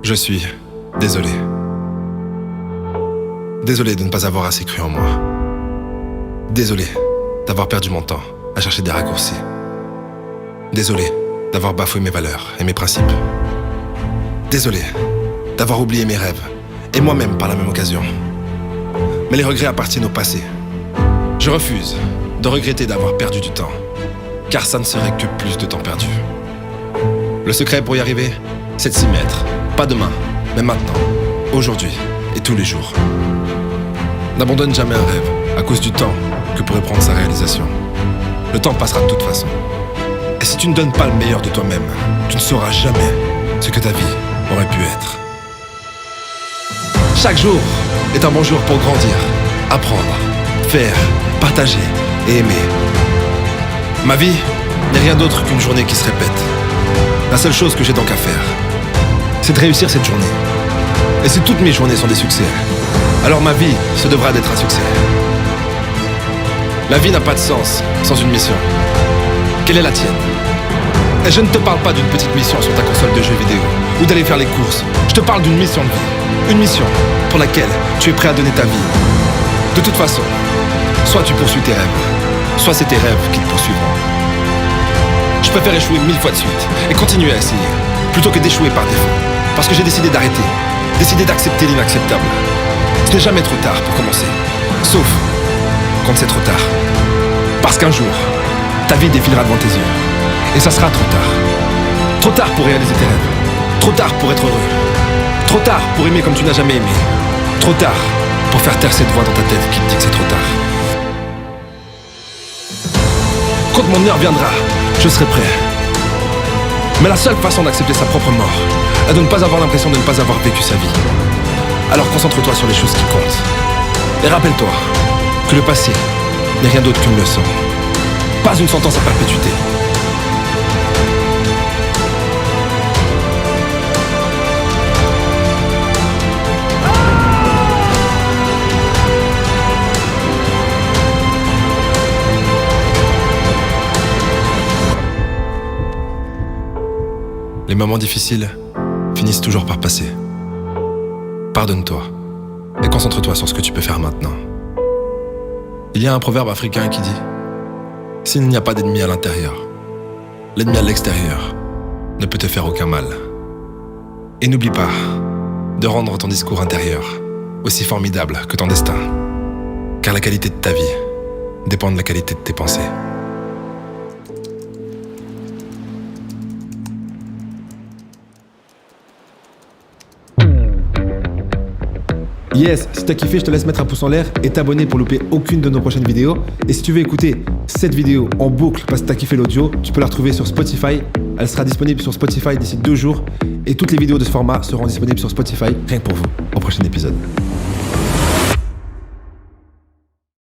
Je suis désolé. Désolé de ne pas avoir assez cru en moi. Désolé d'avoir perdu mon temps à chercher des raccourcis. Désolé d'avoir bafoué mes valeurs et mes principes. Désolé d'avoir oublié mes rêves et moi-même par la même occasion. Mais les regrets appartiennent au passé. Je refuse de regretter d'avoir perdu du temps, car ça ne serait que plus de temps perdu. Le secret pour y arriver, c'est de s'y mettre. Pas demain, mais maintenant, aujourd'hui et tous les jours. N'abandonne jamais un rêve à cause du temps que pourrait prendre sa réalisation. Le temps passera de toute façon. Et si tu ne donnes pas le meilleur de toi-même, tu ne sauras jamais ce que ta vie aurait pu être. Chaque jour est un bon jour pour grandir, apprendre, faire, partager et aimer. Ma vie n'est rien d'autre qu'une journée qui se répète. La seule chose que j'ai donc à faire, c'est de réussir cette journée. Et si toutes mes journées sont des succès, alors ma vie se devra d'être un succès. La vie n'a pas de sens sans une mission. Quelle est la tienne? Et je ne te parle pas d'une petite mission sur ta console de jeux vidéo ou d'aller faire les courses. Je te parle d'une mission de vie. Une mission pour laquelle tu es prêt à donner ta vie. De toute façon, soit tu poursuis tes rêves, soit c'est tes rêves qui te poursuivront. Je préfère échouer 1000 fois de suite et continuer à essayer, plutôt que d'échouer par défaut. Parce que j'ai décidé d'arrêter, décidé d'accepter l'inacceptable. Ce n'est jamais trop tard pour commencer, sauf quand c'est trop tard. Parce qu'un jour, ta vie défilera devant tes yeux, et ça sera trop tard. Trop tard pour réaliser tes rêves, trop tard pour être heureux, trop tard pour aimer comme tu n'as jamais aimé, trop tard pour faire taire cette voix dans ta tête qui te dit que c'est trop tard. Quand mon heure viendra, je serai prêt. Mais la seule façon d'accepter sa propre mort est de ne pas avoir l'impression de ne pas avoir vécu sa vie. Alors concentre-toi sur les choses qui comptent. Et rappelle-toi que le passé n'est rien d'autre qu'une leçon, pas une sentence à perpétuité. Les moments difficiles finissent toujours par passer. Pardonne-toi et concentre-toi sur ce que tu peux faire maintenant. Il y a un proverbe africain qui dit « S'il n'y a pas d'ennemi à l'intérieur, l'ennemi à l'extérieur ne peut te faire aucun mal. » Et n'oublie pas de rendre ton discours intérieur aussi formidable que ton destin, car la qualité de ta vie dépend de la qualité de tes pensées. Yes, si t'as kiffé, je te laisse mettre un pouce en l'air et t'abonner pour louper aucune de nos prochaines vidéos. Et si tu veux écouter cette vidéo en boucle parce que t'as kiffé l'audio, tu peux la retrouver sur Spotify. Elle sera disponible sur Spotify d'ici 2 jours. Et toutes les vidéos de ce format seront disponibles sur Spotify, rien que pour vous, au prochain épisode.